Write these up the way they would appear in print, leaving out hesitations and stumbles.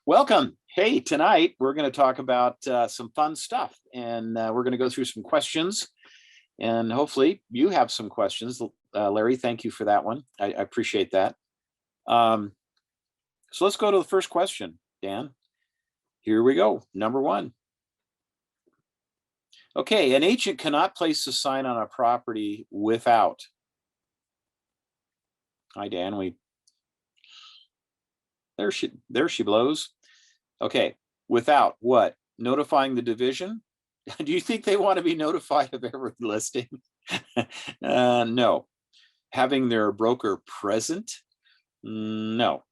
Welcome. Hey, tonight we're going to talk about some fun stuff, and we're going to go through some questions, and hopefully you have some questions. Larry, thank you for that one. I appreciate that. So let's go to the first question, Dan. Here we go. Number one. Okay, an agent cannot place a sign on a property without. Hi, Dan. There she blows. Okay, without what? Notifying the division? Do you think they want to be notified of every listing? No. Having their broker present? No.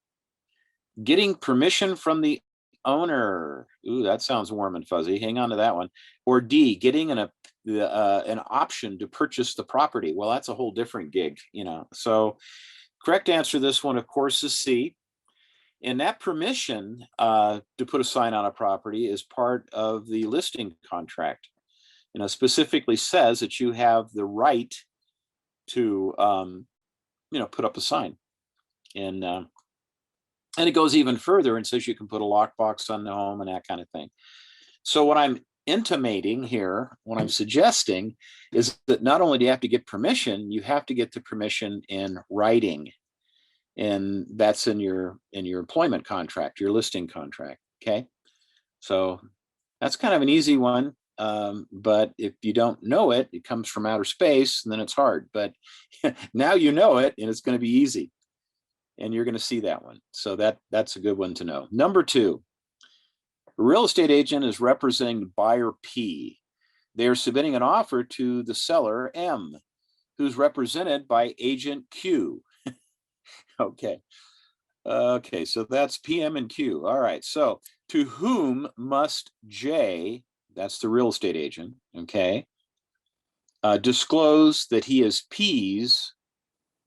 Getting permission from the owner? Ooh, that sounds warm and fuzzy. Hang on to that one. Or D, getting an option to purchase the property. Well, that's a whole different gig, So correct answer to this one, of course, is C. And that permission to put a sign on a property is part of the listing contract. Specifically says that you have the right to, put up a sign. And it goes even further and says you can put a lockbox on the home and that kind of thing. So what I'm intimating here, what I'm suggesting, is that not only do you have to get permission, you have to get the permission in writing. And that's in your employment contract, your listing contract. Okay, so that's kind of an easy one, but if you don't know it, it comes from outer space, and then it's hard. But now you know it, and it's going to be easy, and you're going to see that one. So that's a good one to know. Number two, a real estate agent is representing buyer P. They are submitting an offer to the seller M, who's represented by agent Q. Okay. Okay, so that's PM and Q. All right, so to whom must J, that's the real estate agent, okay, disclose that he is P's,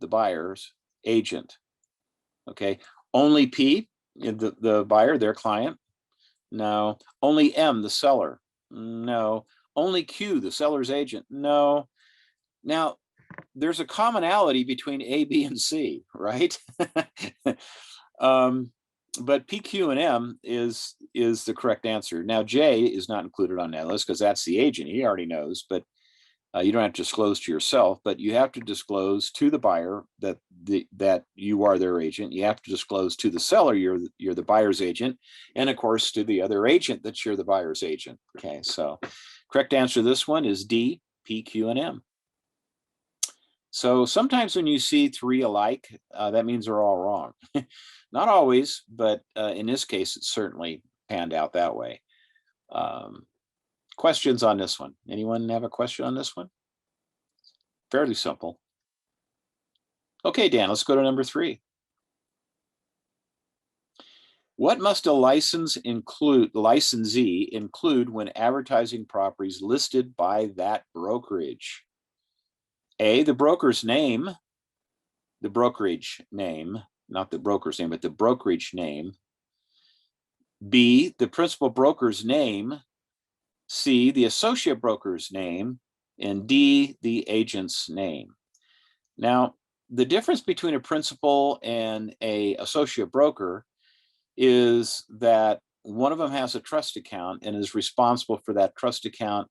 the buyer's agent? Okay, only P, the buyer, their client? No. Only M, the seller? No. Only Q, the seller's agent? No. Now, there's a commonality between A, B, and C, right? But P, Q, and M is the correct answer. Now, J is not included on that list because that's the agent. He already knows, but you don't have to disclose to yourself, but you have to disclose to the buyer that you are their agent. You have to disclose to the seller you're the buyer's agent, and of course to the other agent that you're the buyer's agent. Okay, so correct answer to this one is D, P, Q, and M. So sometimes when you see three alike, that means they're all wrong. Not always, but in this case, it certainly panned out that way. Questions on this one? Anyone have a question on this one? Fairly simple. Okay, Dan, let's go to number three. What must a licensee include when advertising properties listed by that brokerage? A, the broker's name, the brokerage name, not the broker's name, but the brokerage name. B, the principal broker's name. C, the associate broker's name. And D, the agent's name. Now, the difference between a principal and an associate broker is that one of them has a trust account and is responsible for that trust account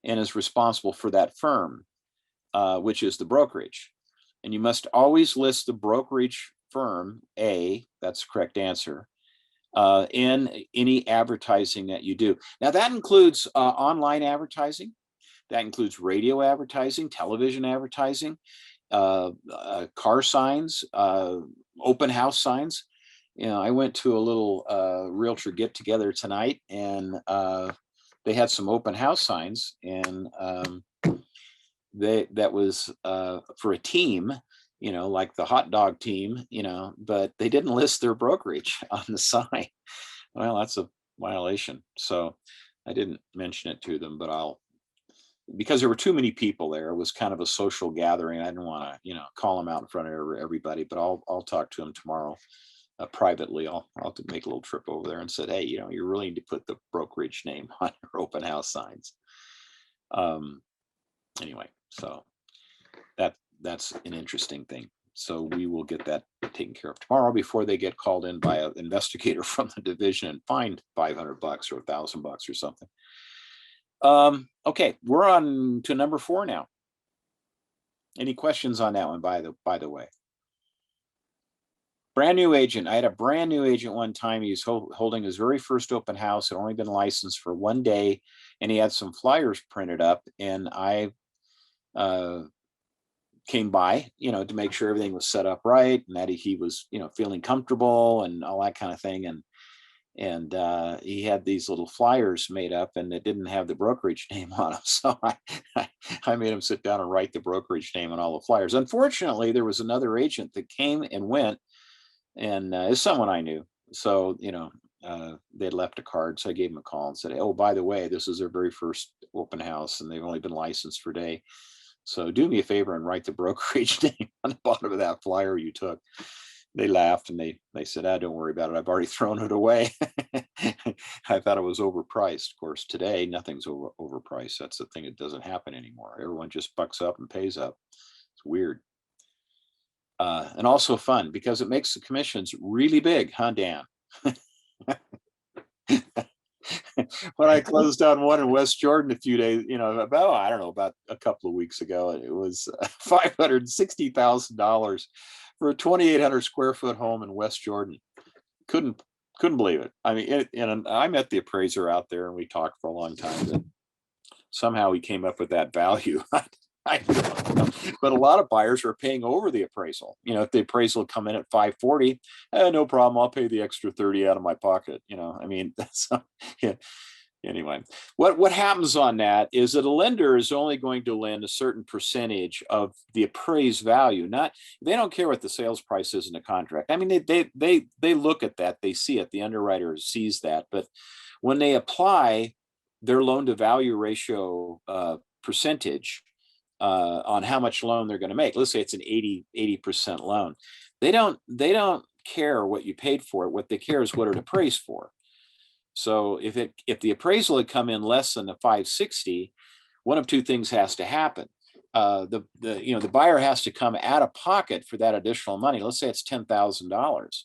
and is responsible for that firm. Which is the brokerage. And you must always list the brokerage firm, A, that's the correct answer, in any advertising that you do. Now that includes online advertising, that includes radio advertising, television advertising, car signs, open house signs. I went to a little realtor get together tonight, and they had some open house signs, and that was for a team, like the hot dog team, but they didn't list their brokerage on the sign. Well, that's a violation. So I didn't mention it to them, but because there were too many people there, it was kind of a social gathering. I didn't want to, call them out in front of everybody, but I'll talk to them tomorrow privately. I'll have to make a little trip over there and said, hey, you really need to put the brokerage name on your open house signs. Anyway, so that's an interesting thing. So we will get that taken care of tomorrow before they get called in by an investigator from the division and fined $500 or $1,000 or something. Okay, we're on to number 4 now. Any questions on that one, by the way? Brand new agent. I had a brand new agent one time. He was holding his very first open house, had only been licensed for 1 day, and he had some flyers printed up, and I came by, to make sure everything was set up right and that he was, feeling comfortable and all that kind of thing. And he had these little flyers made up, and it didn't have the brokerage name on them. So I made him sit down and write the brokerage name on all the flyers. Unfortunately, there was another agent that came and went, and it's someone I knew. So, they'd left a card. So I gave him a call and said, oh, by the way, this is their very first open house, and they've only been licensed for a day. So do me a favor and write the brokerage name on the bottom of that flyer you took. They laughed and they said, don't worry about it. I've already thrown it away. I thought it was overpriced. Of course, today, nothing's overpriced. That's the thing that doesn't happen anymore. Everyone just bucks up and pays up. It's weird. And also fun because it makes the commissions really big, huh, Dan? When I closed on one in West Jordan a few days, about a couple of weeks ago, it was $560,000 for a 2,800 square foot home in West Jordan. Couldn't believe it. I mean, and I met the appraiser out there and we talked for a long time, but somehow he came up with that value. I don't know. But a lot of buyers are paying over the appraisal. If the appraisal come in at 540, no problem. I'll pay the extra 30 out of my pocket. Yeah. Anyway, what happens on that is that a lender is only going to lend a certain percentage of the appraised value. They don't care what the sales price is in the contract. I mean, they look at that, they see it. The underwriter sees that, but when they apply their loan to value ratio percentage on how much loan they're going to make, let's say it's an 80% loan, they don't care what you paid for it. What they care is what it appraised for. So if the appraisal had come in less than the 560, one of two things has to happen. The buyer has to come out of pocket for that additional money. Let's say it's $10,000,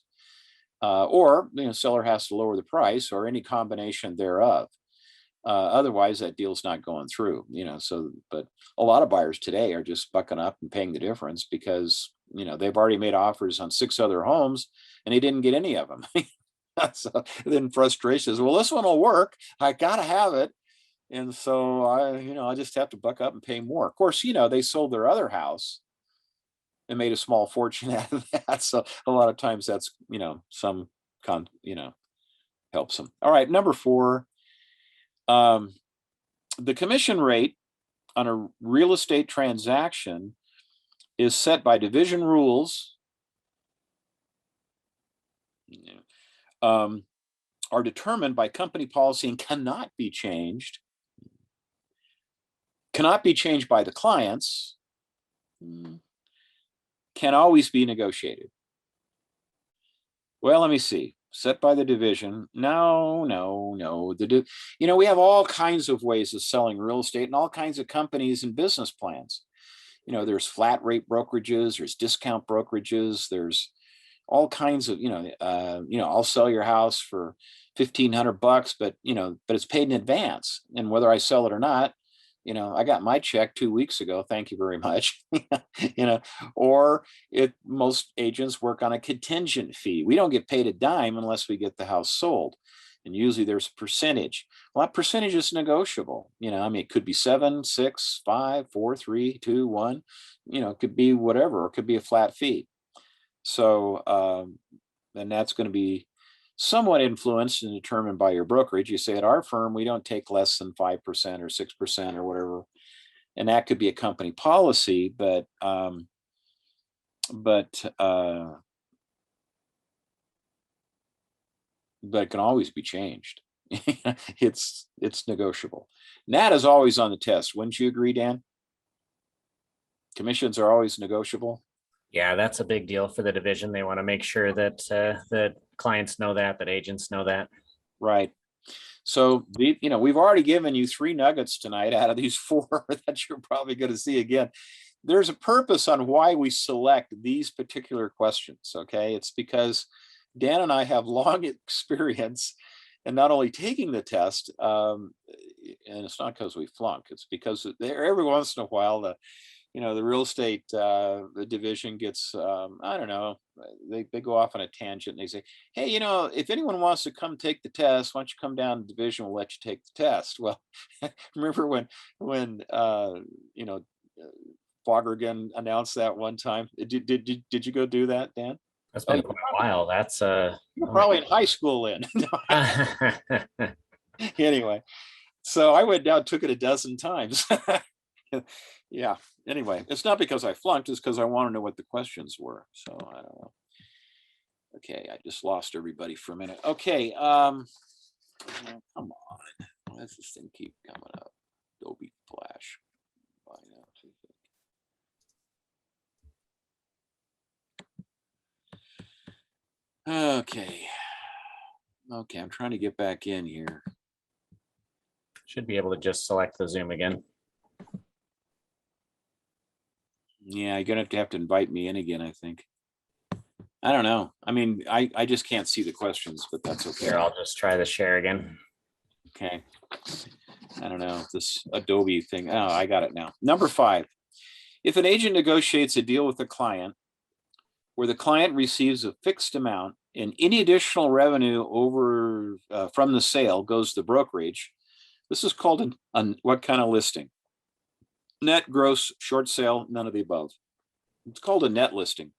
or seller has to lower the price, or any combination thereof. Otherwise, that deal's not going through. But a lot of buyers today are just bucking up and paying the difference because they've already made offers on 6 other homes and they didn't get any of them. So then frustration is, well, this one will work. I gotta have it, and so I just have to buck up and pay more. Of course, they sold their other house and made a small fortune out of that. So a lot of times that's helps them. All right, number 4. The commission rate on a real estate transaction is set by division rules. Are determined by company policy and cannot be changed by the clients, can always be negotiated. Well, let me see. Set by the division. No. We have all kinds of ways of selling real estate and all kinds of companies and business plans. There's flat rate brokerages, there's discount brokerages, there's all kinds of, I'll sell your house for $1,500, but it's paid in advance. And whether I sell it or not, I got my check 2 weeks ago. Thank you very much. Or most agents work on a contingent fee. We don't get paid a dime unless we get the house sold. And usually there's a percentage. Well, that percentage is negotiable. It could be 7, 6, 5, 4, 3, 2, 1, it could be whatever, or it could be a flat fee. So, and that's going to be somewhat influenced and determined by your brokerage. You say at our firm, we don't take less than 5% or 6% or whatever. And that could be a company policy, but it can always be changed. It's negotiable. And that is always on the test. Wouldn't you agree, Dan? Commissions are always negotiable. Yeah, that's a big deal for the division. They want to make sure that clients know that agents know that. Right. So, we've already given you 3 nuggets tonight out of these 4 that you're probably going to see again. there's a purpose on why we select these particular questions, okay? It's because Dan and I have long experience in not only taking the test, and it's not because we flunk, it's because every once in a while, the real estate the division gets, I don't know, they go off on a tangent and they say, hey, if anyone wants to come take the test, why don't you come down to the division, we'll let you take the test. Well, remember when Foggergan announced that one time? Did you go do that, Dan? That's Oh, been quite a while. That's you're probably in high school then. Anyway, so I went down, took it a dozen times. Yeah. Anyway, it's not because I flunked, it's because I want to know what the questions were. So I don't know. Okay, I just lost everybody for a minute. Okay, come on. Why does this thing keep coming up? Adobe Flash. Okay. Okay, I'm trying to get back in here. should be able to just select the Zoom again. Yeah, you're gonna have to invite me in again, I think. I don't know. I mean, I just can't see the questions, but that's okay. Here, I'll just try the share again. Okay. I don't know, this Adobe thing. Oh, I got it now. Number 5. If an agent negotiates a deal with a client where the client receives a fixed amount and any additional revenue over from the sale goes to brokerage, this is called what kind of listing? Net, gross, short sale, none of the above. It's called a net listing.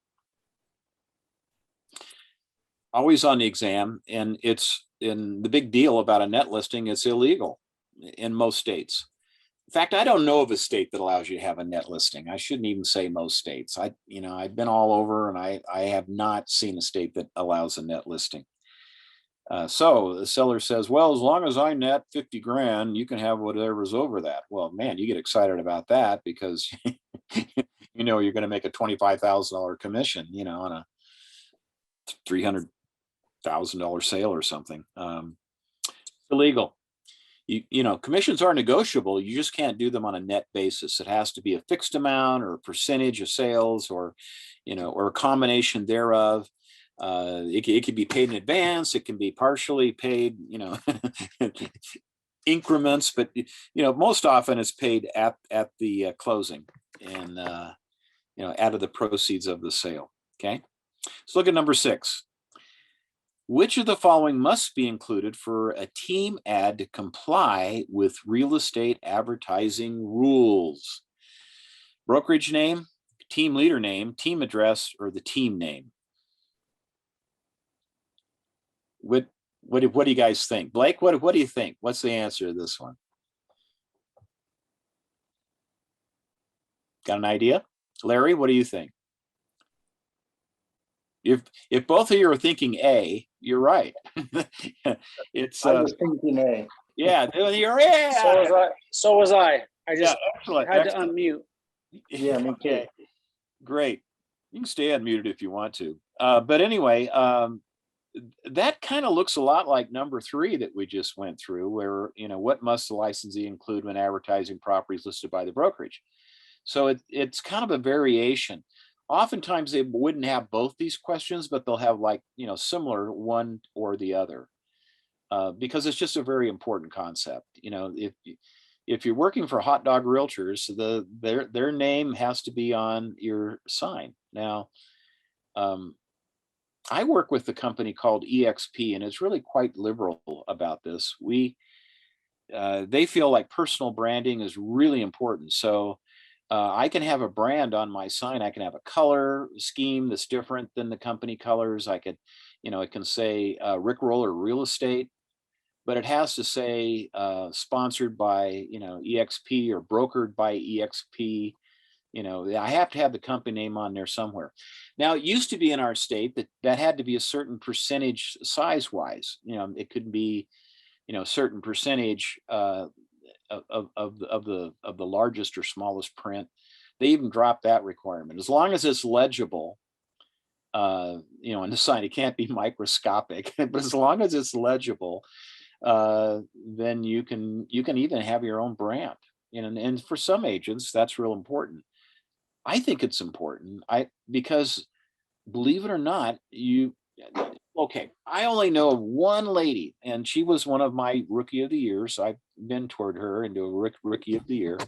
Always on the exam, and it's the big deal about a net listing, it's illegal in most states. In fact, I don't know of a state that allows you to have a net listing. I shouldn't even say most states. I've been all over, and I have not seen a state that allows a net listing. So the seller says, well, as long as I net 50 grand, you can have whatever's over that. Well, man, you get excited about that because you're going to make a $25,000 commission, on a $300,000 sale or something. Illegal. Commissions are negotiable. You just can't do them on a net basis. It has to be a fixed amount or a percentage of sales, or a combination thereof. It could be paid in advance. It can be partially paid, increments, but most often it's paid at the closing, and out of the proceeds of the sale. Okay, let's look at number 6. Which of the following must be included for a team ad to comply with real estate advertising rules? Brokerage name, team leader name, team address, or the team name? What do you guys think? Blake, what do you think? What's the answer to this one? Got an idea? Larry, what do you think? If both of you are thinking A, you're right. It's I was thinking A. yeah, you're yeah. So was I. I just excellent. had to unmute. Yeah, me too. Okay. Great. You can stay unmuted if you want to. But anyway, that kind of looks a lot like number 3 that we just went through, where what must the licensee include when advertising properties listed by the brokerage? So it's kind of a variation. Oftentimes they wouldn't have both these questions, but they'll have similar one or the other, because it's just a very important concept. If you're working for Hot Dog Realtors, their name has to be on your sign. Now, I work with a company called EXP, and it's really quite liberal about this. They feel like personal branding is really important. So I can have a brand on my sign. I can have a color scheme that's different than the company colors. I could, it can say Rick Roller Real Estate, but it has to say sponsored by, EXP or brokered by EXP. I have to have the company name on there somewhere. Now, it used to be in our state that had to be a certain percentage size wise. It could be, a certain percentage of the largest or smallest print. They even dropped that requirement. As long as it's legible, in the sign, it can't be microscopic, but as long as it's legible, then you can even have your own brand. And for some agents, that's real important. I think it's important. Because believe it or not, okay, I only know of one lady, and she was one of my rookie of the years. I've mentored her into a rookie of the year.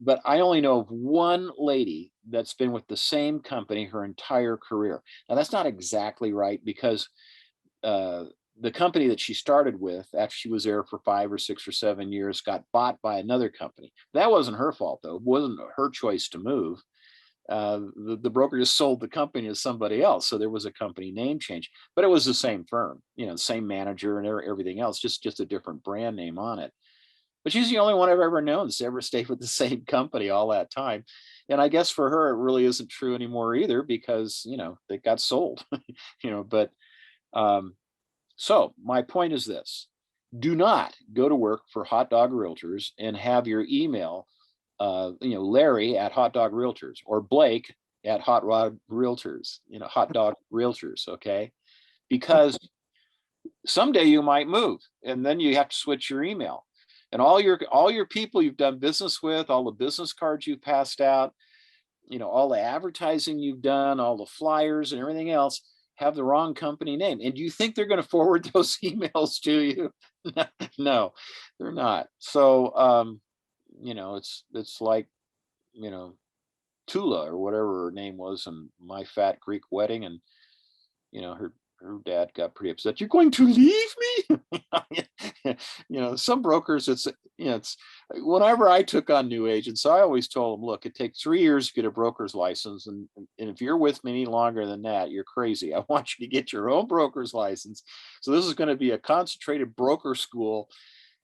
But I only know of one lady that's been with the same company her entire career. Now that's not exactly right, because uh, the company that she started with after she was there for 5 or 6 or 7 years got bought by another company. That wasn't her fault, though. It wasn't her choice to move. The broker just sold the company to somebody else, so there was a company name change, but it was the same firm, same manager and everything else, just a different brand name on it. But she's the only one I've ever known that's ever stayed with the same company all that time. And I guess for her, it really isn't true anymore either, because, they got sold, but so my point is this: do not go to work for Hot Dog Realtors and have your email, Larry at Hot Dog Realtors, or Blake at Hot Rod Realtors, Hot Dog Realtors. Okay. Because someday you might move, and then you have to switch your email, and all your people you've done business with, all the business cards you've passed out, all the advertising you've done, all the flyers and everything else have the wrong company name. And do you think they're going to forward those emails to you? No, they're not. So, it's like, Tula or whatever her name was in My Fat Greek Wedding. And, her dad got pretty upset. You're going to leave me? Some brokers, it's whenever I took on new agents, I always told them, look, it takes 3 years to get a broker's license. And if you're with me any longer than that, you're crazy. I want you to get your own broker's license. So this is going to be a concentrated broker school,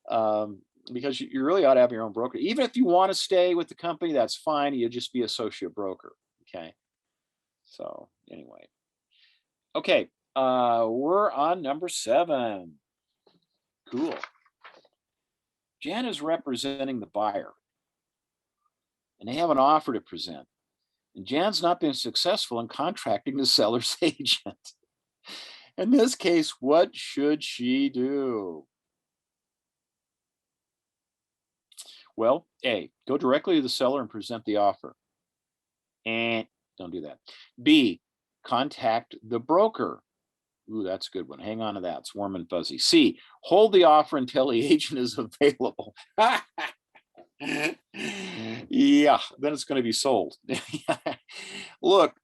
because you really ought to have your own broker. Even if you want to stay with the company, that's fine. You'll just be associate broker. Okay. So anyway. Okay. We're on number 7. Cool. Jan is representing the buyer, and they have an offer to present. And Jan's not been successful in contracting the seller's agent. In this case, what should she do? Well, A, go directly to the seller and present the offer. And don't do that. B, contact the broker. Ooh, that's a good one. Hang on to that. It's warm and fuzzy. C, hold the offer until the agent is available. Yeah, then it's going to be sold. Look,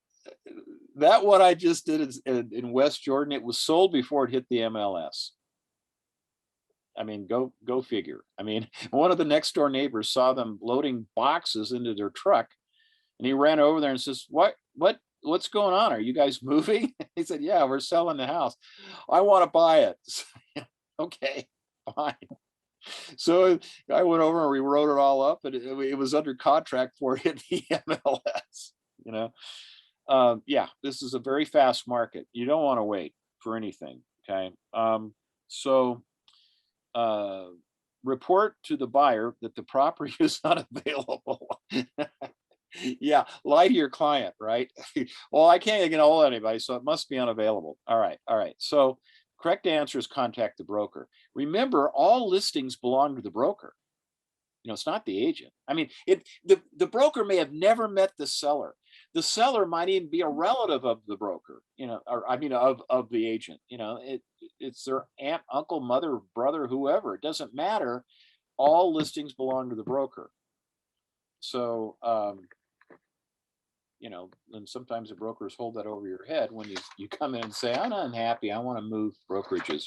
that what I just did in West Jordan, it was sold before it hit the MLS. I mean, go figure. I mean, one of the next door neighbors saw them loading boxes into their truck, and he ran over there and says, what's going on? Are you guys moving? He said, yeah, we're selling the house. I want to buy it. Okay, fine. So I went over and we wrote it all up, and it was under contract for it hit the MLS. Yeah, this is a very fast market. You don't want to wait for anything. Okay. So report to the buyer that the property is unavailable. Yeah, lie to your client, right? Well, I can't get a hold of anybody, so it must be unavailable. All right. So correct answer is contact the broker. Remember, all listings belong to the broker. It's not the agent. I mean, the broker may have never met the seller. The seller might even be a relative of the broker, or I mean of the agent. It's their aunt, uncle, mother, brother, whoever. It doesn't matter. All listings belong to the broker. So and sometimes the brokers hold that over your head when you come in and say, I'm unhappy, I want to move brokerages.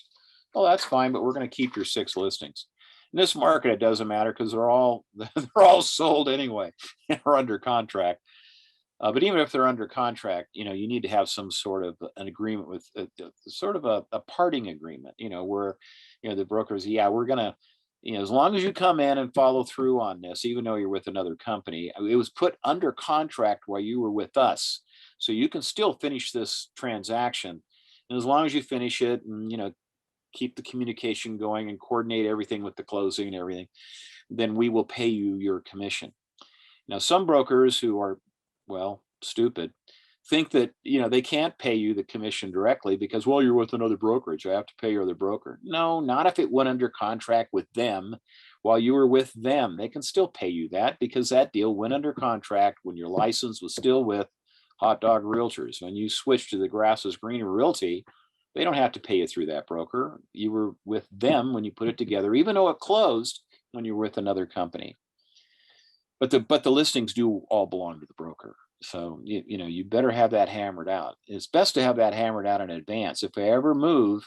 Well, that's fine, but we're going to keep your 6 listings. In this market, it doesn't matter, because they're all sold anyway or under contract. But even if they're under contract, you need to have some sort of an agreement with sort of a parting agreement, where, the brokers, yeah, we're going to, as long as you come in and follow through on this, even though you're with another company, it was put under contract while you were with us. So you can still finish this transaction. And as long as you finish it and, keep the communication going and coordinate everything with the closing and everything, then we will pay you your commission. Now, some brokers who are, well, stupid, think that, they can't pay you the commission directly because, well, you're with another brokerage, I have to pay your other broker. No, not if it went under contract with them, while you were with them. They can still pay you that because that deal went under contract when your license was still with Hot Dog Realtors. When you switch to the Grass is Greener Realty, they don't have to pay you through that broker. You were with them when you put it together, even though it closed when you were with another company. But the listings do all belong to the broker. So you know, you better have that hammered out. It's best to have that hammered out in advance. If I ever move,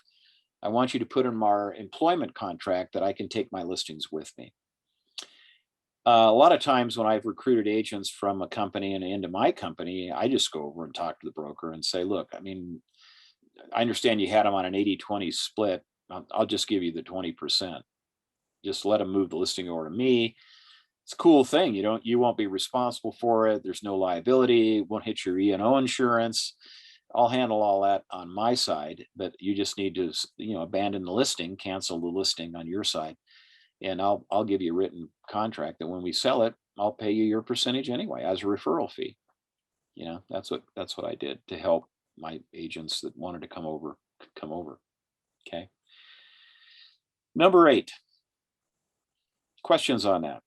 I want you to put in our employment contract that I can take my listings with me. A lot of times when I've recruited agents from a company and into my company, I just go over and talk to the broker and say, look, I mean, I understand you had them on an 80-20 split. I'll just give you the 20%. Just let them move the listing over to me. It's a cool thing. You won't be responsible for it. There's no liability. Won't hit your E&O insurance. I'll handle all that on my side, but you just need to, you know, abandon the listing, cancel the listing on your side. And I'll give you a written contract that when we sell it, I'll pay you your percentage anyway as a referral fee. You know, that's what I did to help my agents that wanted to come over. Okay. Number 8. Questions on that?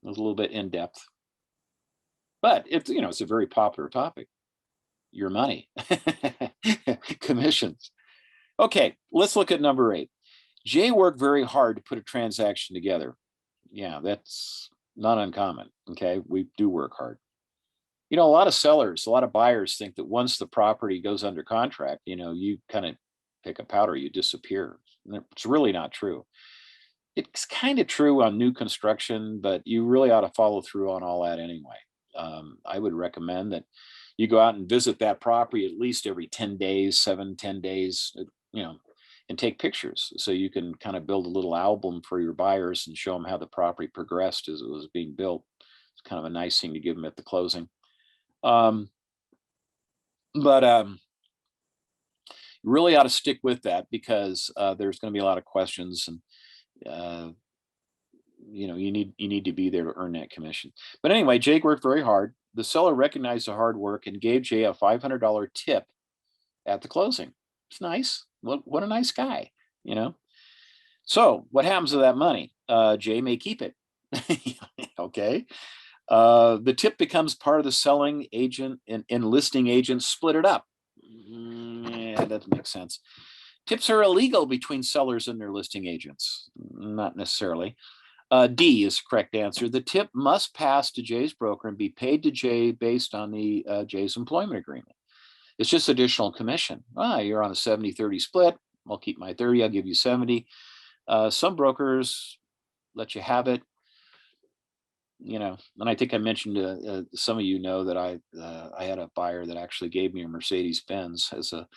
It was a little bit in depth, but it's, you know, it's a very popular topic. Your money, commissions. Okay, let's look at number 8. Jay worked very hard to put a transaction together. Yeah, that's not uncommon. Okay, we do work hard. You know, a lot of sellers, a lot of buyers think that once the property goes under contract, you know, you kind of pick a powder, you disappear. It's really not true. It's kind of true on new construction, but you really ought to follow through on all that anyway. I would recommend that you go out and visit that property at least every 10 days, 7-10 days, you know, and take pictures so you can kind of build a little album for your buyers and show them how the property progressed as it was being built. It's kind of a nice thing to give them at the closing. You really ought to stick with that because there's going to be a lot of questions, and you know, you need to be there to earn that commission. But anyway, Jake worked very hard. The seller recognized the hard work and gave Jay a $500 tip at the closing. It's nice. What a nice guy, you know. So what happens to that money? Jay may keep it. Okay. The tip becomes part of the selling agent and listing agent split it up. Yeah, that doesn't make sense. Tips are illegal between sellers and their listing agents. Not necessarily. D is the correct answer. The tip must pass to Jay's broker and be paid to Jay based on the Jay's employment agreement. It's just additional commission. You're on a 70-30 split. I'll keep my 30. I'll give you 70. Some brokers let you have it. You know, and I think I mentioned some of you know that I had a buyer that actually gave me a Mercedes-Benz as a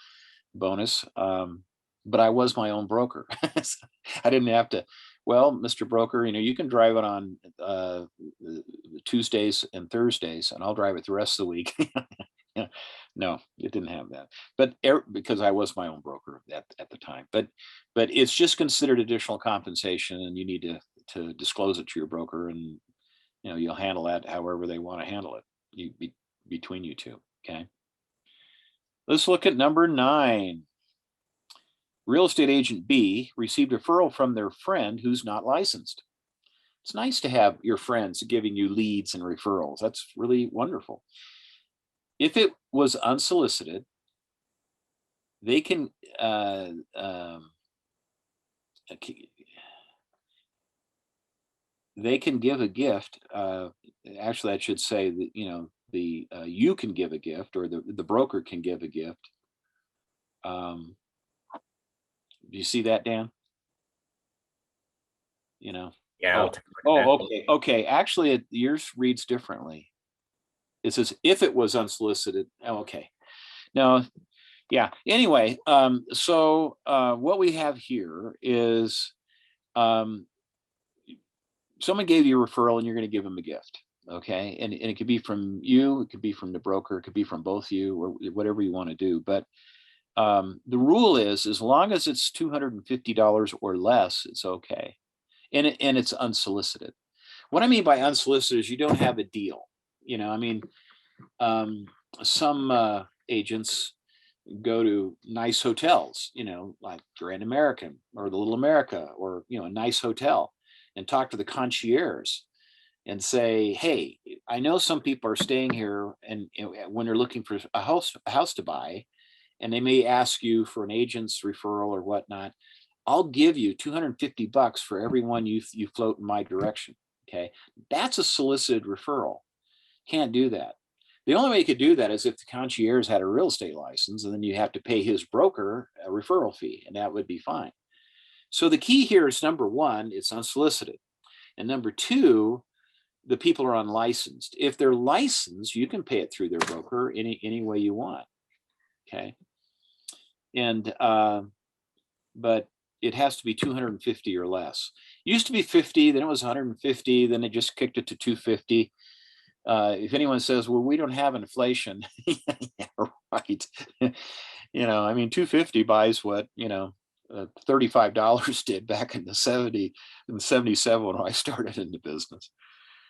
bonus, but I was my own broker. I didn't have to. Well, Mr. Broker, you know, you can drive it on Tuesdays and Thursdays, and I'll drive it the rest of the week. Yeah, no, it didn't have that, but because I was my own broker at the time. But it's just considered additional compensation, and you need to disclose it to your broker, and you know, you'll handle that however they want to handle it between you two. Okay. Let's look at number 9. Real estate agent B received a referral from their friend who's not licensed. It's nice to have your friends giving you leads and referrals. That's really wonderful. If it was unsolicited, they can give a gift. Actually, I should say that, you know, you can give a gift, or the broker can give a gift. Do you see that, Dan? You know? Yeah. Okay. Actually, yours reads differently. It says if it was unsolicited. Oh, okay. Now, yeah. Anyway, so what we have here is someone gave you a referral and you're going to give them a gift. Okay. And it could be from you, it could be from the broker, it could be from both you, or whatever you want to do. But the rule is, as long as it's $250 or less, it's okay. And it's unsolicited. What I mean by unsolicited is you don't have a deal. You know, I mean, some agents go to nice hotels, you know, like Grand American or the Little America, or, you know, a nice hotel. and talk to the concierge and say, hey, I know some people are staying here and when they're looking for a house to buy, and they may ask you for an agent's referral or whatnot. I'll give you $250 for everyone you float in my direction. Okay, that's a solicited referral. Can't do that. The only way you could do that is if the concierge had a real estate license, and then you have to pay his broker a referral fee, and that would be fine. So the key here is, number one, it's unsolicited. And number two, the people are unlicensed. If they're licensed, you can pay it through their broker any way you want. Okay. And but it has to be 250 or less. Used to be 50, then it was 150, then they just kicked it to 250. If anyone says, well, we don't have inflation, yeah, right. I mean, 250 buys what, $35 did back in the 77 when I started in the business.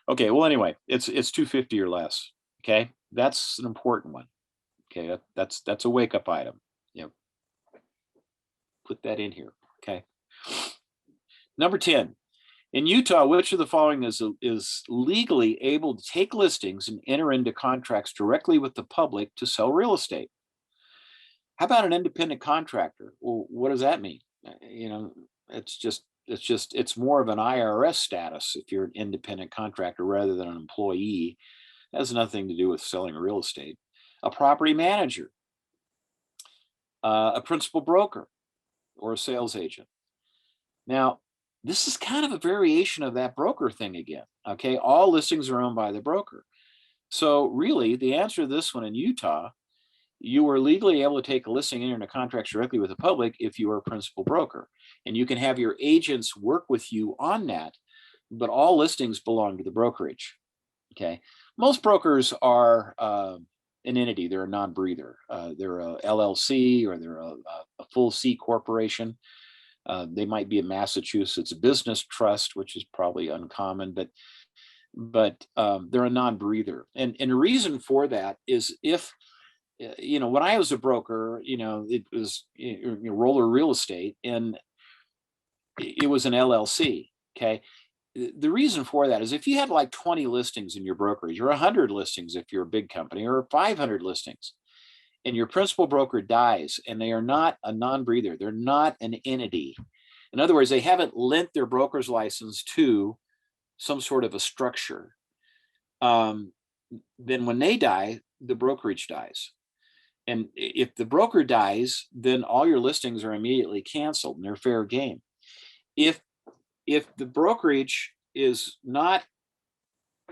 Okay, well, anyway, it's 250 or less. Okay, that's an important one. Okay, that's a wake up item. Put that in here. Okay. Number 10, in Utah, which of the following is legally able to take listings and enter into contracts directly with the public to sell real estate? How about an independent contractor? Well, what does that mean? It's more of an IRS status if you're an independent contractor rather than an employee. It has nothing to do with selling real estate. A property manager, a principal broker, or a sales agent. Now, this is kind of a variation of that broker thing again. Okay, all listings are owned by the broker. So really, the answer to this one in Utah, you are legally able to take a listing and enter into contracts directly with the public if you are a principal broker. And you can have your agents work with you on that, but all listings belong to the brokerage. Okay, most brokers are an entity. They're a non-breather. They're a LLC, or they're a full C corporation. They might be a Massachusetts business trust, which is probably uncommon, but they're a non-breather. And the reason for that is if, when I was a broker, it was Roller Real Estate, and it was an LLC. Okay. The reason for that is if you had like 20 listings in your brokerage, or 100 listings if you're a big company, or 500 listings, and your principal broker dies and they are not a non-breather, they're not an entity. In other words, they haven't lent their broker's license to some sort of a structure. Then when they die, the brokerage dies. And if the broker dies, then all your listings are immediately canceled and they're fair game. If the brokerage is not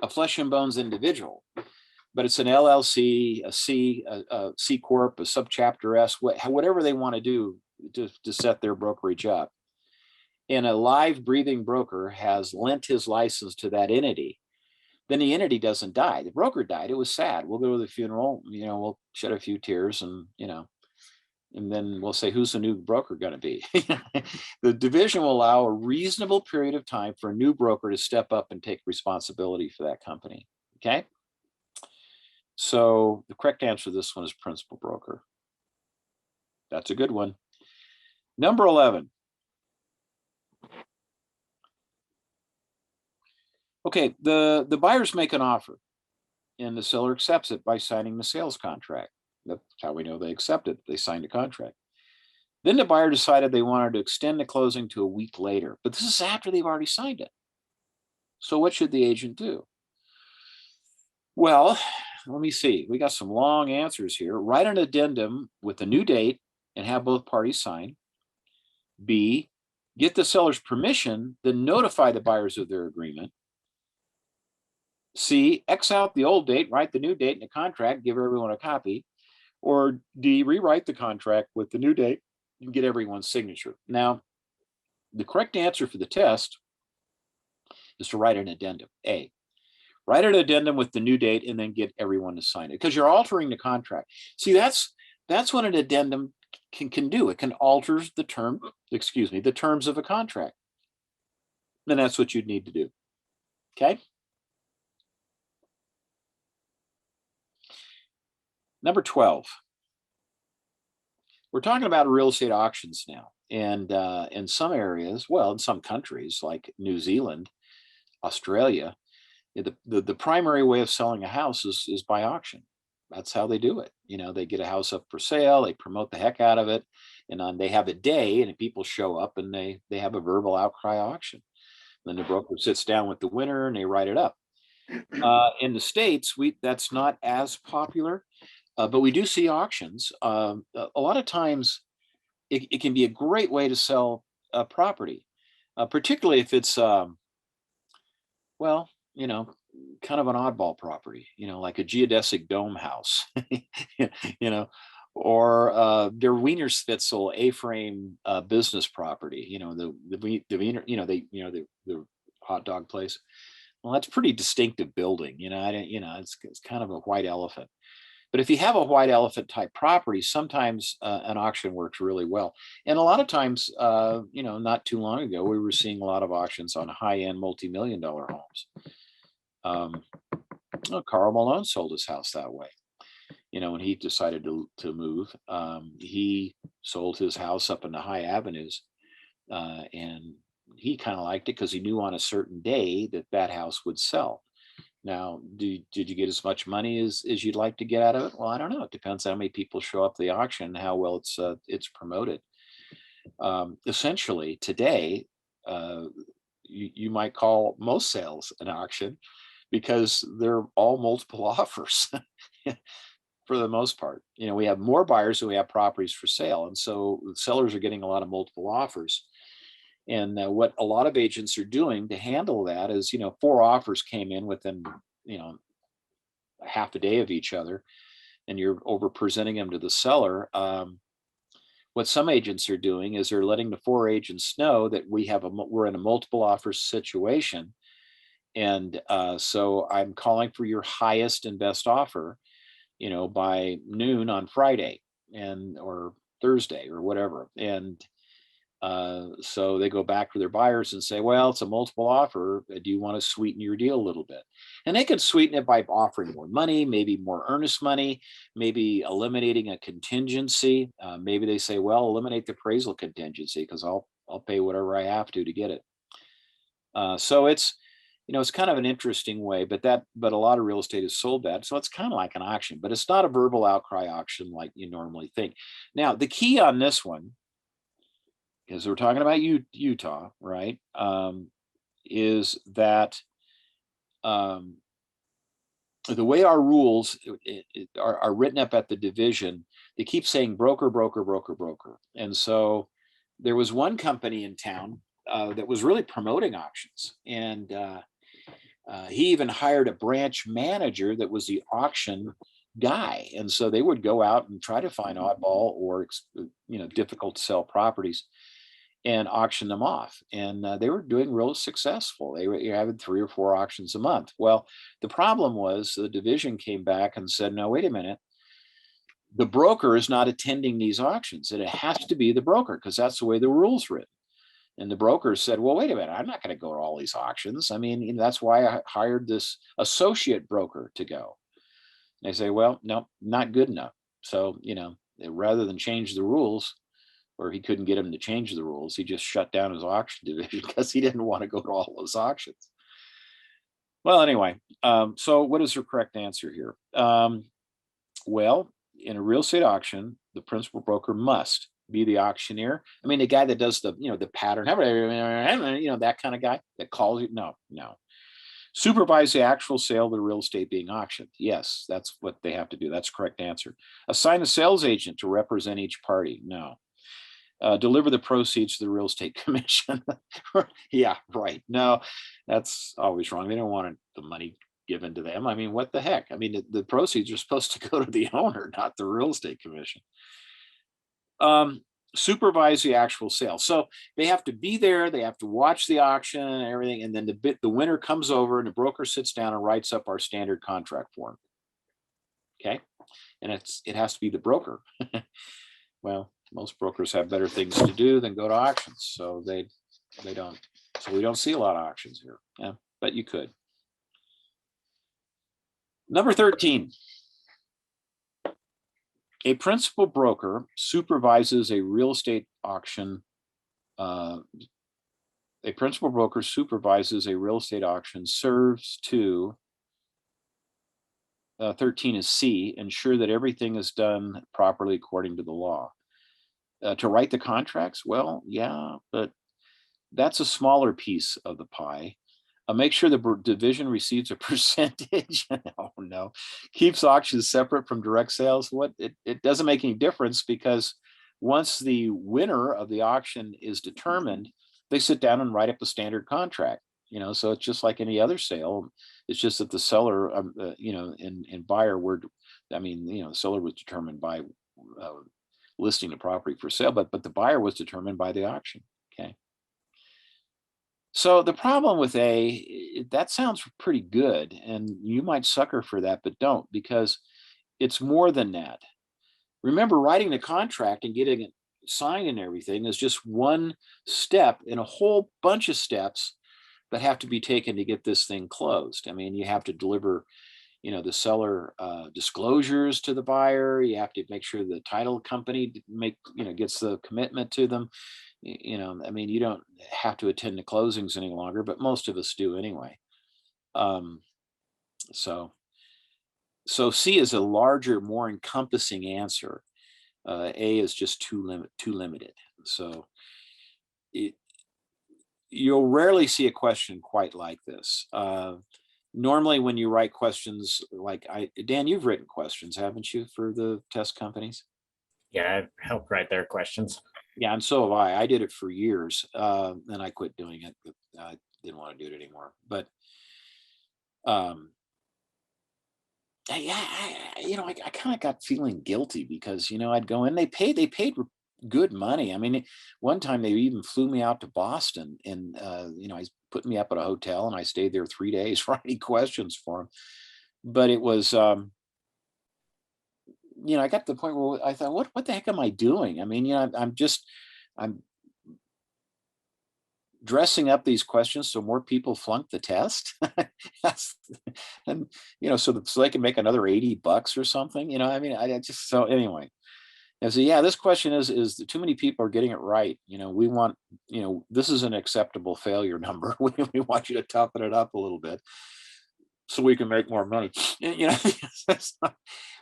a flesh and bones individual, but it's an LLC, a C Corp, a subchapter S, whatever they want to do to set their brokerage up, and a live breathing broker has lent his license to that entity, then the entity doesn't die. The broker died. It was sad. We'll go to the funeral, we'll shed a few tears, and then we'll say, who's the new broker going to be? The division will allow a reasonable period of time for a new broker to step up and take responsibility for that company. Okay. So the correct answer to this one is principal broker. That's a good one. Number 11. Okay, the buyers make an offer and the seller accepts it by signing the sales contract. That's how we know they accept it. They signed a contract. Then the buyer decided they wanted to extend the closing to a week later, but this is after they've already signed it. So what should the agent do? Well, let me see. We got some long answers here. Write an addendum with a new date and have both parties sign. B, get the seller's permission, then notify the buyers of their agreement. C, X out the old date, write the new date in the contract, give everyone a copy. Or D, rewrite the contract with the new date and get everyone's signature. Now, the correct answer for the test is to write an addendum. A, write an addendum with the new date and then get everyone to sign it, because you're altering the contract. See, that's what an addendum can do. It can alter the terms of a contract. And that's what you'd need to do. Okay. Number 12. We're talking about real estate auctions now. And in some areas, well, in some countries like New Zealand, Australia, the primary way of selling a house is by auction. That's how they do it. You know, they get a house up for sale, they promote the heck out of it, and they have a day, and people show up, and they have a verbal outcry auction. Then the broker sits down with the winner, and they write it up. In the States, that's not as popular, but we do see auctions. A lot of times, it can be a great way to sell a property, particularly if it's well, you know, kind of an oddball property, you know, like a geodesic dome house, you know, or der Wienerspitzel A-frame business property, you know, the Wiener, you know, the hot dog place. Well, that's pretty distinctive building, you know. I don't, you know, it's kind of a white elephant. But if you have a white elephant type property, sometimes an auction works really well. And a lot of times, you know, not too long ago, we were seeing a lot of auctions on high-end multi-million-dollar homes. Carl Malone sold his house that way. You know, when he decided to move, he sold his house up in the high avenues, and he kind of liked it because he knew on a certain day that house would sell. Now, did you get as much money as you'd like to get out of it? Well, I don't know. It depends on how many people show up at the auction and how well it's promoted. Essentially, today, you might call most sales an auction because they're all multiple offers for the most part. You know, we have more buyers than we have properties for sale, and so sellers are getting a lot of multiple offers. And what a lot of agents are doing to handle that is, you know, 4 offers came in within, you know, half a day of each other, and you're over presenting them to the seller. What some agents are doing is they're letting the 4 agents know that we're in a multiple offers situation, and so I'm calling for your highest and best offer, you know, by noon on Friday or Thursday or whatever. And so they go back to their buyers and say, well, it's a multiple offer. Do you want to sweeten your deal a little bit? And they could sweeten it by offering more money, maybe more earnest money, maybe eliminating a contingency. Maybe they say, well, eliminate the appraisal contingency because I'll pay whatever I have to get it. So it's, you know, it's kind of an interesting way, but a lot of real estate is sold that. So it's kind of like an auction, but it's not a verbal outcry auction like you normally think. Now, the key on this one, because we're talking about Utah, right? Is that the way our rules are written up at the division, they keep saying broker, broker, broker, broker. And so there was one company in town that was really promoting auctions. And he even hired a branch manager that was the auction guy. And so they would go out and try to find oddball or, you know, difficult to sell properties and auction them off. And they were doing real successful. They were having 3 or 4 auctions a month. Well, the problem was the division came back and said, no, wait a minute. The broker is not attending these auctions, and it has to be the broker because that's the way the rule's written. And the broker said, well, wait a minute, I'm not going to go to all these auctions. I mean, you know, that's why I hired this associate broker to go. And they say, well, no, not good enough. So, you know, rather than change the rules, or he couldn't get him to change the rules, he just shut down his auction division because he didn't want to go to all those auctions. Well, anyway, so what is the correct answer here? Well, in a real estate auction, the principal broker must be the auctioneer. I mean, the guy that does the, you know, the pattern, you know, that kind of guy that calls you. No. Supervise the actual sale of the real estate being auctioned. Yes, that's what they have to do. That's the correct answer. Assign a sales agent to represent each party. No. Deliver the proceeds to the real estate commission. Yeah, right. No, that's always wrong. They don't want the money given to them. I mean, what the heck? I mean, the proceeds are supposed to go to the owner, not the real estate commission. Supervise the actual sale. So they have to be there. They have to watch the auction and everything. And then the winner comes over and the broker sits down and writes up our standard contract form. Okay. And it has to be the broker. Well, most brokers have better things to do than go to auctions. So they don't. So we don't see a lot of auctions here. Yeah, but you could. Number 13. A principal broker supervises a real estate auction A principal broker supervises a real estate auction, serves to 13 is C, ensure that everything is done properly according to the law. To write the contracts, well, yeah, but that's a smaller piece of the pie. Make sure the division receives a percentage. Oh no, keeps auctions separate from direct sales. What it doesn't make any difference, because once the winner of the auction is determined, they sit down and write up a standard contract. So it's just like any other sale. It's just that the seller, and buyer were, the seller was determined by listing the property for sale, but the buyer was determined by the auction. Okay. So the problem with A, that sounds pretty good, and you might sucker for that, but don't, because it's more than that. Remember, writing the contract and getting it signed and everything is just one step in a whole bunch of steps that have to be taken to get this thing closed. You have to deliver, the seller disclosures to the buyer. You have to make sure the title company gets the commitment to them. You don't have to attend the closings any longer, but most of us do anyway. So C is a larger, more encompassing answer. A is just too limited. So you'll rarely see a question quite like this. Normally when you write questions like Dan, you've written questions, haven't you, for the test companies? Yeah, I've helped write their questions. Yeah, and so have I. I did it for years, then I quit doing it. I didn't want to do it anymore. But I kind of got feeling guilty because I'd go in. They paid good money. One time they even flew me out to Boston, and I put me up at a hotel, and I stayed there 3 days writing questions for them. But it was I got to the point where I thought, what the heck am I doing? I'm dressing up these questions so more people flunk the test. And so they can make another $80 or something. So anyway. And so yeah, this question is too many people are getting it right. We want, this is an acceptable failure number. We want you to toughen it up a little bit so we can make more money.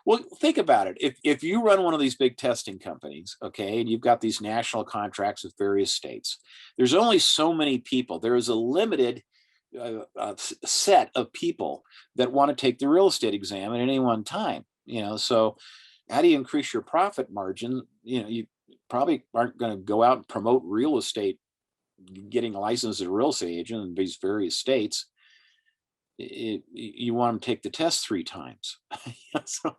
Well, think about it. If you run one of these big testing companies, okay, and you've got these national contracts with various states, there's only so many people. There is a limited set of people that want to take the real estate exam at any one time. So how do you increase your profit margin? You probably aren't going to go out and promote real estate, getting a license as a real estate agent in these various states. You want them to take the test 3 times. So,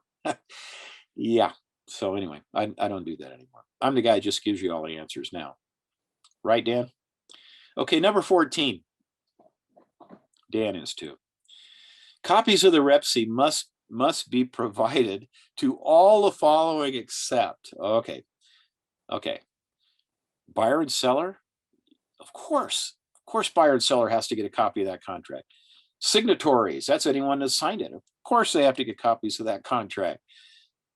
yeah. So anyway, I don't do that anymore. I'm the guy who just gives you all the answers now. Right, Dan? Okay, number 14. Dan is too. Copies of the REPC must be provided to all the following except, okay. Buyer and seller, of course buyer and seller has to get a copy of that contract. Signatories, that's anyone that signed it. Of course they have to get copies of that contract.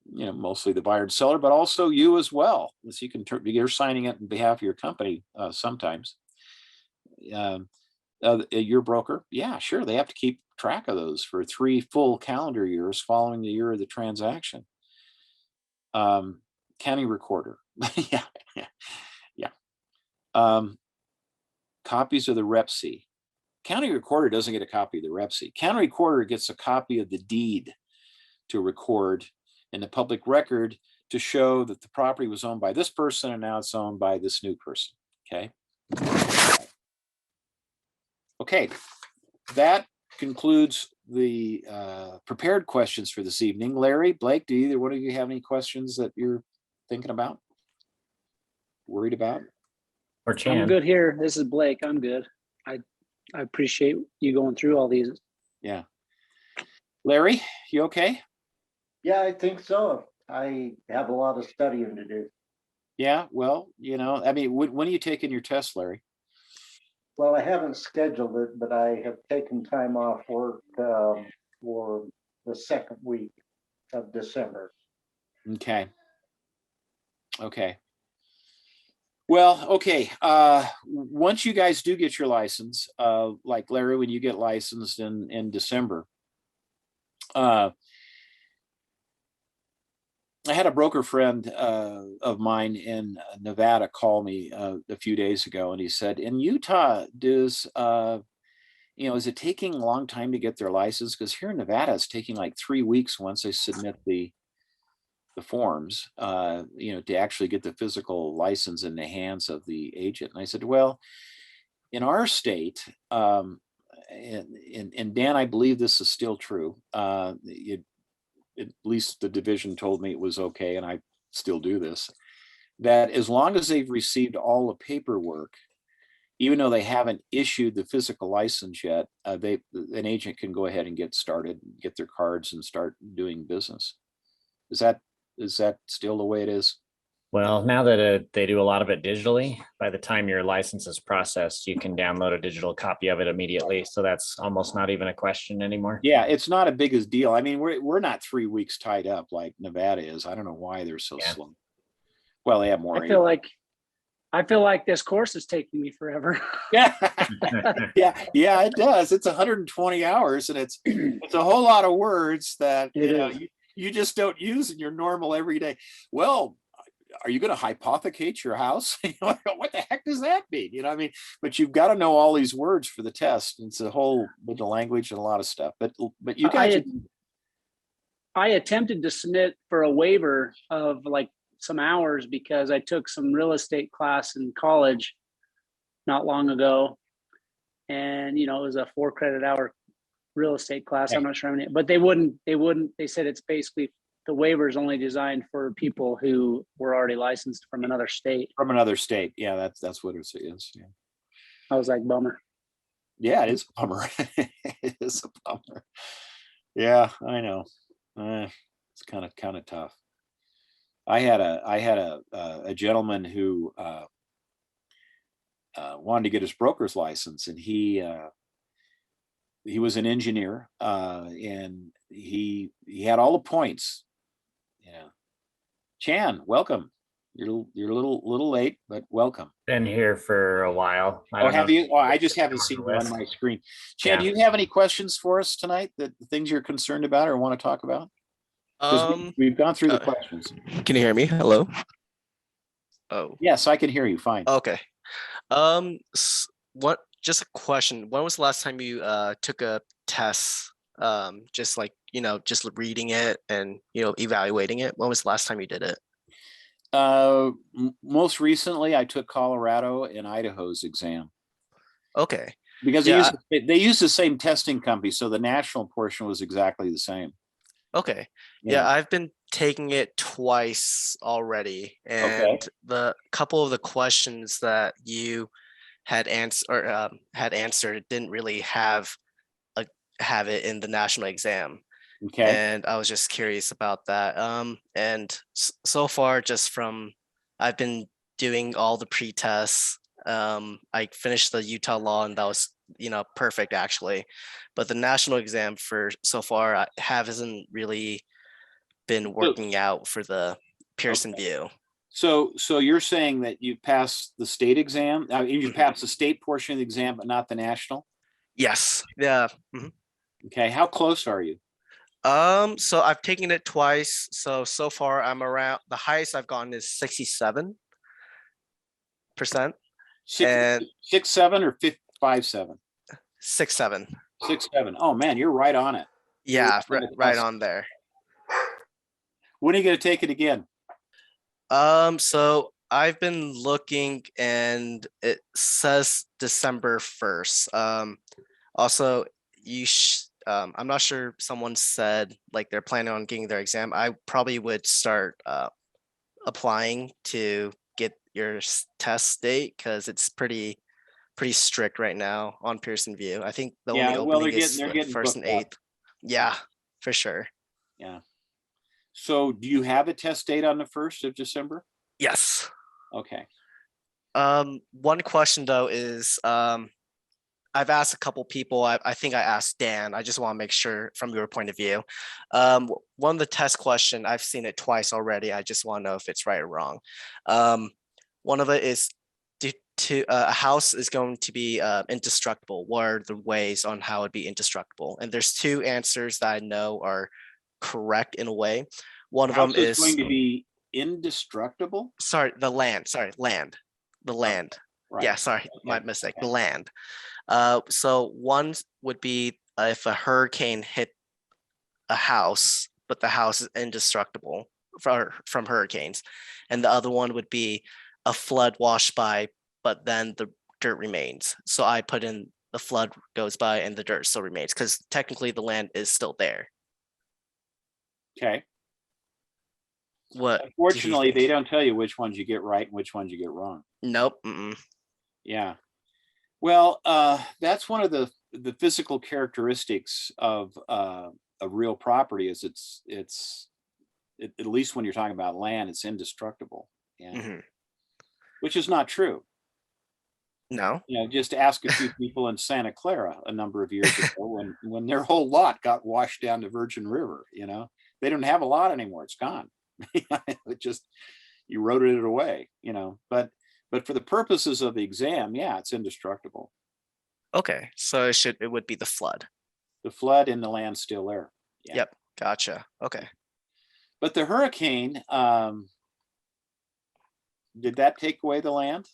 Mostly the buyer and seller, but also you as well. So you're signing it on behalf of your company sometimes. Your broker, yeah, sure, they have to keep track of those for 3 full calendar years following the year of the transaction. County recorder, yeah. Copies of the REPC. County recorder doesn't get a copy of the REPC. County recorder gets a copy of the deed to record in the public record to show that the property was owned by this person and now it's owned by this new person. Okay, that concludes the prepared questions for this evening. Larry, Blake, do either one of you have any questions that you're thinking about, worried about? Or Chan? I'm good here. This is Blake. I'm good. I appreciate you going through all these. Yeah. Larry, you okay? Yeah, I think so. I have a lot of studying to do. Yeah, well, when are you taking your test, Larry? Well, I haven't scheduled it, but I have taken time off work for the 2nd week of December. Okay. Well, okay. Once you guys do get your license, like Larry, when you get licensed in December, I had a broker friend of mine in Nevada call me a few days ago, and he said, in Utah, is it taking a long time to get their license? Because here in Nevada, it's taking like 3 weeks once they submit the forms, to actually get the physical license in the hands of the agent. And I said, well, in our state, and Dan, I believe this is still true. At least the division told me it was okay, and I still do this, that as long as they've received all the paperwork, even though they haven't issued the physical license yet, an agent can go ahead and get started, get their cards and start doing business. Is that still the way it is? Well, now that they do a lot of it digitally, by the time your license is processed, you can download a digital copy of it immediately. So that's almost not even a question anymore. Yeah, it's not a big as deal. I mean, we're not 3 weeks tied up like Nevada is. I don't know why they're so slow. Well, they have more. I feel like this course is taking me forever. Yeah, yeah, it does. It's 120 hours, and it's a whole lot of words that you just don't use in your normal everyday. Well, are you going to hypothecate your house? What the heck does that mean? I mean, but you've got to know all these words for the test. It's a whole bit of language and a lot of stuff. But you guys, I attempted to submit for a waiver of like some hours because I took some real estate class in college not long ago, and it was a 4 credit hour real estate class. Okay. I'm not sure how many, but they wouldn't. They said it's basically, the waiver is only designed for people who were already licensed from another state. From another state. Yeah, that's what it is. Yeah. I was like, bummer. Yeah, it is a bummer. It is a bummer. Yeah, I know. It's kind of tough. I had a gentleman who wanted to get his broker's license, and he was an engineer, and he had all the points. Yeah. Chan, welcome. You're a little late, but welcome. Been here for a while. Have you? Oh, I just haven't seen you on my screen. Chan, do you have any questions for us tonight? The things you're concerned about or want to talk about? We've gone through the questions. Can you hear me? Hello. Oh. Yes, I can hear you fine. Okay. Just a question. When was the last time you took a test? Just like, just reading it and evaluating it. When was the last time you did it? Most recently, I took Colorado and Idaho's exam. Okay. Because they use the same testing company, so the national portion was exactly the same. Okay. Yeah, I've been taking it twice already, and the couple of the questions that you had answered didn't really have it in the national exam. Okay. And I was just curious about that. And so far, I've been doing all the pre-tests. I finished the Utah law, and that was perfect actually. But the national exam for so far hasn't really been working out for the Pearson View. So you're saying that you passed the state exam? You passed the state portion of the exam, but not the national? Yes. Yeah. Mm-hmm. Okay. How close are you? So I've taken it twice. So far I'm around, the highest I've gotten is 67%. 6.7 or 5.7? 6.7. 6.7. Oh man, you're right on it. Yeah, right on there. When are you going to take it again? So I've been looking, and it says December 1st. Also, I'm not sure, someone said like they're planning on getting their exam. I probably would start applying to get your test date, because it's pretty strict right now on Pearson View. I think the only opening is like 1st and 8th. Yeah, for sure. Yeah. So do you have a test date on the 1st of December? Yes. Okay. One question though is, I've asked a couple people. I think I asked Dan. I just want to make sure from your point of view. One of the test question, I've seen it twice already. I just want to know if it's right or wrong. One of it is a house is going to be indestructible. What are the ways on how it'd be indestructible? And there's two answers that I know are correct in a way. One of them House is is going to be indestructible. the land. The land. Right. Yeah, sorry, my Okay. mistake. Okay. The land. So one would be if a hurricane hit a house, but the house is indestructible from hurricanes, and the other one would be a flood washed by, but then the dirt remains. So I put in the flood goes by and the dirt still remains because technically the land is still there. Okay. What? do you Unfortunately, they think? don't tell you which ones you get right and which ones you get wrong. Nope. Mm-mm. Yeah. Well, that's one of the physical characteristics of a real property is at least when you're talking about land, it's indestructible. Yeah. Mhm. Which is not true. No. You know, just ask a few people in Santa Clara a number of years ago when their whole lot got washed down the Virgin River, you know, they don't have a lot anymore. It's gone. It just, you eroded it away, you know, but for the purposes of the exam, yeah, it's indestructible. Okay. So it would be the flood. The flood and the land's still there. Yeah. Yep. Gotcha. Okay. But the hurricane, did that take away the land?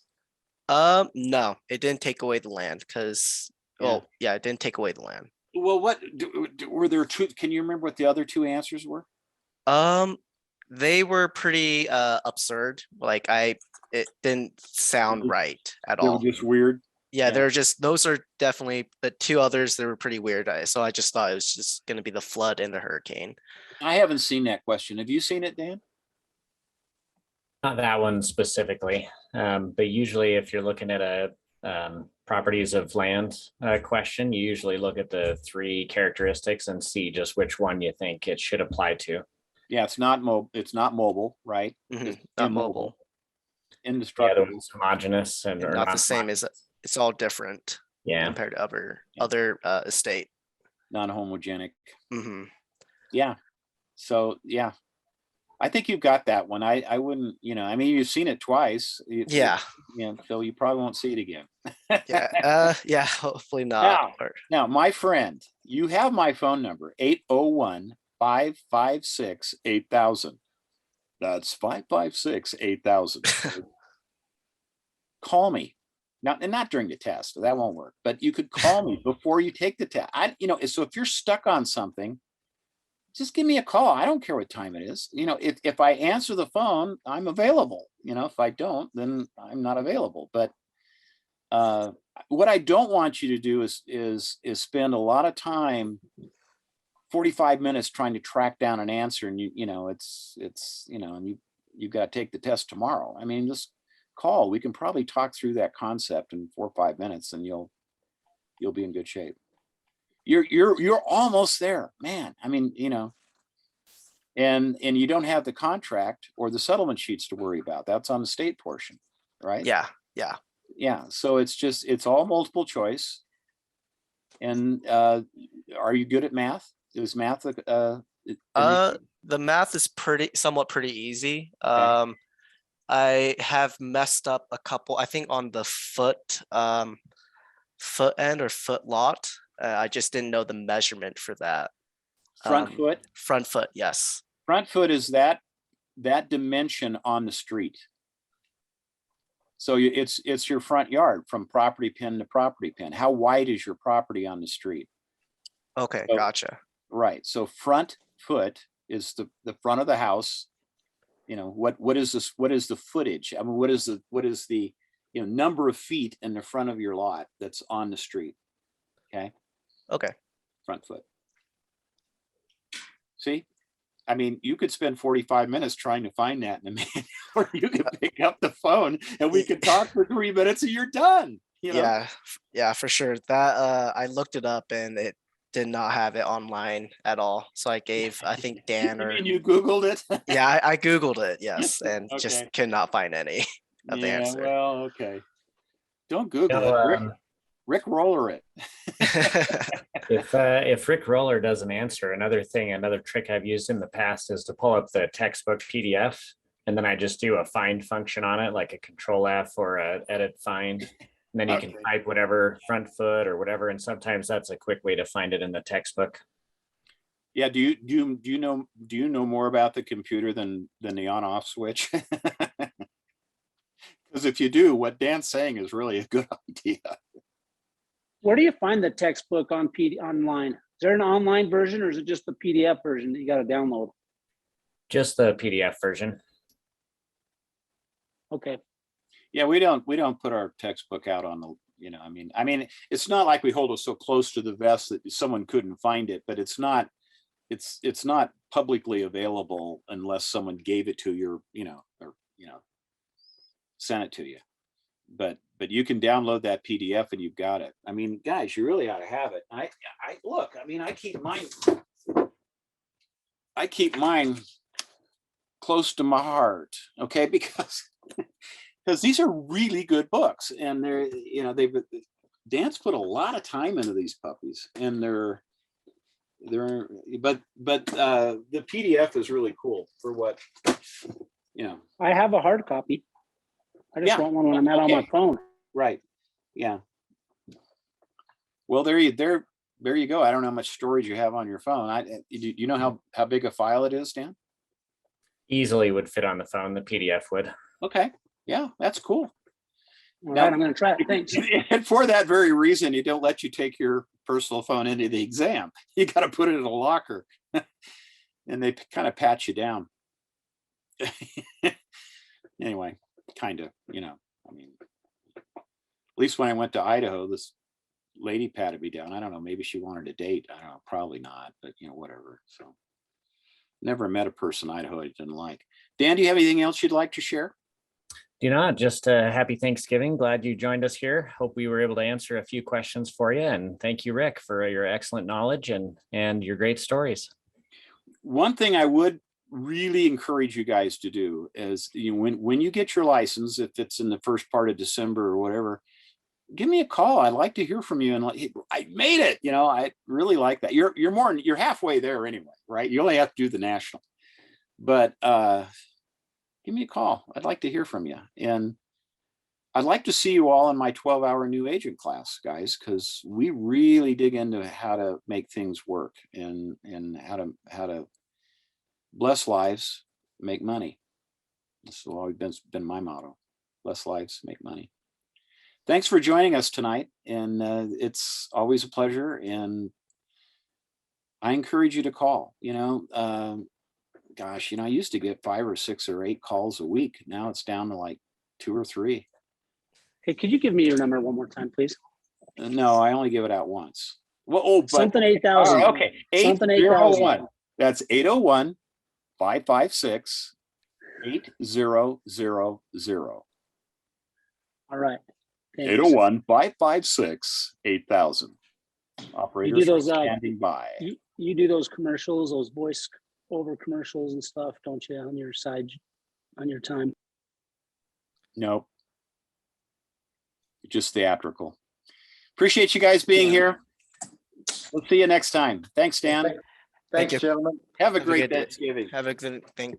No, it didn't take away the land because, yeah, it didn't take away the land. Well, what were there two? Can you remember what the other two answers were? They were pretty absurd. Like it didn't sound right at They were all. just weird. Yeah, yeah. they're just those are definitely the two others that were pretty weird. So I just thought it was just gonna be the flood and the hurricane. I haven't seen that question. Have you seen it, Dan? Not that one specifically, but usually if you're looking at a properties of land question, you usually look at the three characteristics and see just which one you think it should apply to. Yeah, it's not mobile. It's not mobile, right? Mhm, It's not immobile, mobile. The other indestructible. one's homogeneous and And or not the same non-homogeneous. as it's all different Yeah. compared to Yeah. other estate. Non-homogenic. Hmm. Yeah. So yeah, I think you've got that one. I wouldn't, you know, I mean, you've seen it twice. Yeah. Yeah. So you probably won't see it again. Yeah. Yeah. Hopefully not. Now, my friend, you have my phone number, 801-556-8000. That's 556-8000. Call me. Now, and not during the test, that won't work, but you could call me before you take the test. So if you're stuck on something, just give me a call. I don't care what time it is. You know, if I answer the phone, I'm available. You know, if I don't, then I'm not available. But what I don't want you to do is spend a lot of time, 45 minutes trying to track down an answer, and and you've got to take the test tomorrow. I mean, just call. We can probably talk through that concept in 4 or 5 minutes, and you'll be in good shape. You're almost there, man. I mean, you know, and you don't have the contract or the settlement sheets to worry about. That's on the state portion, right? Yeah. Yeah. Yeah. So it's all multiple choice. And are you good at math? Is math The math is somewhat pretty easy. Okay. I have messed up a couple, I think on the foot end or foot lot. I just didn't know the measurement for that. Front foot? Front foot, yes. Front foot is that dimension on the street. So it's your front yard from property pin to property pin. How wide is your property on the street? Okay, So- gotcha. Right. So front foot is the front of the house. You know, what is this? What is the footage? I mean, what is the number of feet in the front of your lot that's on the street? Okay. Okay. Front foot. See, I mean, you could spend 45 minutes trying to find that in the manual, or you could pick up the phone and we could talk for 3 minutes and you're done. You know? Yeah, for sure. That I looked it up and it did not have it online at all. So I gave, I think Dan or you Googled it. yeah, I Googled it, yes, and Okay. just could not find any of the answer. Well, okay. Don't Google it. Rick Roller it. If Rick Roller doesn't answer, another trick I've used in the past is to pull up the textbook PDF And then I just do a find function on it, like a control F or a edit find. And then you can Okay. type whatever front foot or whatever. And sometimes that's a quick way to find it in the textbook. Yeah, do you know more about the computer than the on-off switch? Because if you do, what Dan's saying is really a good idea. Where do you find the textbook on online? Is there an online version or is it just the PDF version that you got to download? Just the PDF version. Okay. Yeah, we don't put our textbook out on the, I mean, it's not like we hold it so close to the vest that someone couldn't find it, but it's not publicly available unless someone gave it to your, sent it to you. But you can download that PDF and you've got it. I mean, guys, you really ought to have it. I look, I mean, I keep mine close to my heart, okay? Because these are really good books, and Dan's put a lot of time into these puppies, and but the PDF is really cool for what, I have a hard copy. I just Yeah. want one when I'm out on my Okay. phone. Right. Yeah. Well, there you go. I don't know how much storage you have on your phone. Do you know how big a file it is, Dan? Easily would fit on the phone. The PDF would. Okay. Yeah, that's cool. All Now- right, I'm going to try it. Thanks. And for that very reason, you don't let you take your personal phone into the exam. You got to put it in a locker, and they kind of pat you down. Anyway, kind of, I mean, at least when I went to Idaho, this lady patted me down. I don't know, maybe she wanted a date. I don't know, probably not, but whatever. So never met a person in Idaho I didn't like. Dan, do you have anything else you'd like to share? Do not. Just a happy Thanksgiving. Glad you joined us here. Hope we were able to answer a few questions for you. And thank you, Rick, for your excellent knowledge and your great stories. One thing I would really encourage you guys to do is, when you get your license, if it's in the first part of December or whatever, give me a call. I'd like to hear from you. And I made it. I really like that. You're halfway there anyway, right? You only have to do the national, but give me a call. I'd like to hear from you. And I'd like to see you all in my 12-hour new agent class, guys, because we really dig into how to make things work and how to bless lives, make money. This has always been my motto. Bless lives, make money. Thanks for joining us tonight. And it's always a pleasure. And I encourage you to call. Gosh, I used to get 5 or 6 or 8 calls a week. Now it's down to like 2 or 3. Hey, could you give me your number one more time, please? No, I only give it out once. Well, but Something 8,000. okay. Something 8,000. 801. That's 801-556-8000. All right. Thanks. 801-556-8000. Operators those, are standing by. You do those commercials, those voice over commercials and stuff, don't you, on your side, on your time? Nope. Just theatrical. Appreciate you guys being Yeah. here. We'll see you next time. Thanks, Dan. Thanks, you. gentlemen. Have a Have a great good day. Thanksgiving. Have a good thing.